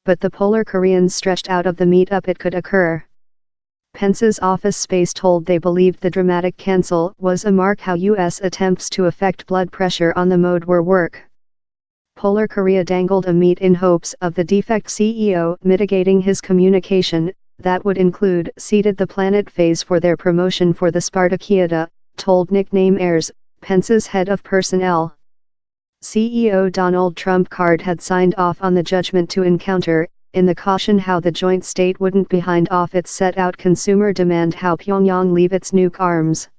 But the Polar Koreans stretched out of the meetup it could occur. Pence's office space told they believed the dramatic cancel was a mark how U.S. attempts to affect blood pressure on the mode were work. Polar Korea dangled a meet in hopes of the defect CEO mitigating his communication, that would include seeded the planet phase for their promotion for the Spartakiada, told nickname heirs, Pence's head of personnel. CEO Donald Trump Card had signed off on the judgment to encounter, in the caution how the joint state wouldn't behind off its set out consumer demand how Pyongyang leave its nuke arms.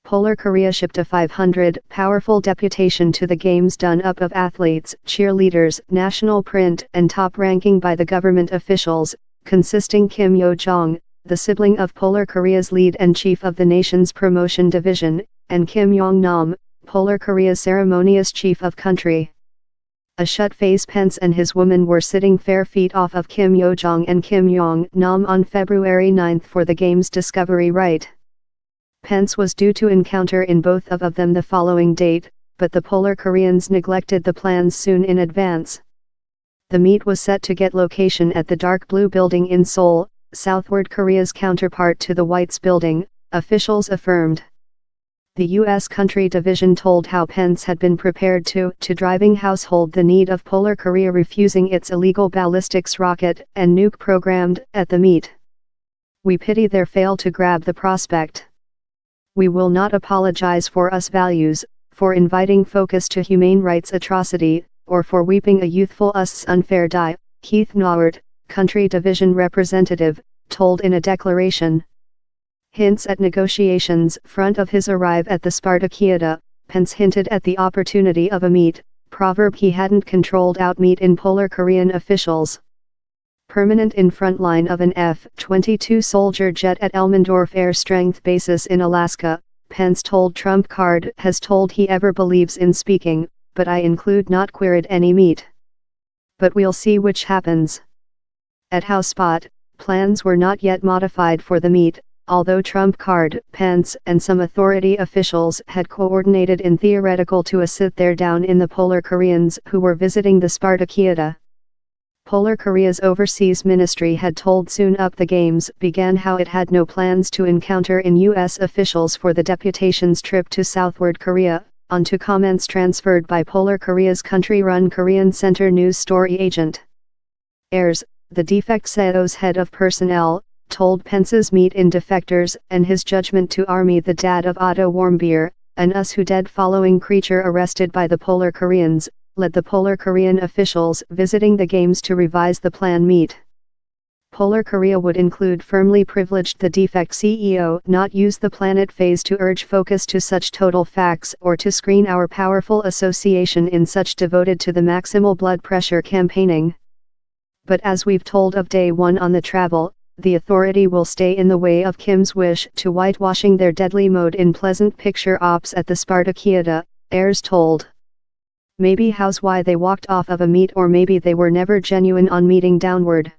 Polar Korea shipped a 500 powerful deputation to the games done up of athletes, cheerleaders, national print and top ranking by the government officials, consisting Kim Jong Un, the sibling of Polar Korea's lead and chief of the nation's promotion division, and Kim Jong Nam, Polar Korea's ceremonious chief of country. A shut-face Pence and his woman were sitting fair feet off of Kim Yo-jong and Kim Jong-nam on February 9 for the game's discovery right. Pence was due to encounter in both of them the following date, but the Polar Koreans neglected the plans soon in advance. The meet was set to get location at the dark blue building in Seoul, Southward Korea's counterpart to the White's building, officials affirmed. The U.S. country division told how Pence had been prepared to driving household the need of Polar Korea refusing its illegal ballistics rocket and nuke programmed at the meet. We pity their fail to grab the prospect. We will not apologize for us values, for inviting focus to humane rights atrocity, or for weeping a youthful us unfair die, Keith Nauert, country division representative, told in a declaration. Hints at negotiations front of his arrive at the Spartakiada, Pence hinted at the opportunity of a meet, proverb he hadn't controlled out meet in Polar Korean officials. Permanent in front line of an F-22 soldier jet at Elmendorf Air Strength Basis in Alaska, Pence told Trump Card has told he ever believes in speaking, but I include not queered any meet. But we'll see which happens. At House Spot, plans were not yet modified for the meet, although Trump Card, Pence and some authority officials had coordinated in theoretical to a sit there down in the Polar Koreans who were visiting the Spartakiada. Polar Korea's overseas ministry had told soon up the games began how it had no plans to encounter in U.S. officials for the deputation's trip to Southward Korea, onto comments transferred by Polar Korea's country-run Korean Center news story agent. Ayers, the defect CEO's head of personnel, told Pence's meet in defectors and his judgment to Army the dad of Otto Warmbier, an us who dead following creature arrested by the Polar Koreans, led the Polar Korean officials visiting the games to revise the plan meet. Polar Korea would include firmly privileged the defect CEO not use the planet phase to urge focus to such total facts or to screen our powerful association in such devoted to the maximal blood pressure campaigning. But as we've told of day one on the travel, the authority will stay in the way of Kim's wish to whitewashing their deadly mode in pleasant picture ops at the Spartakiada, Ayers told. Maybe how's why they walked off of a meet or maybe they were never genuine on meeting downward.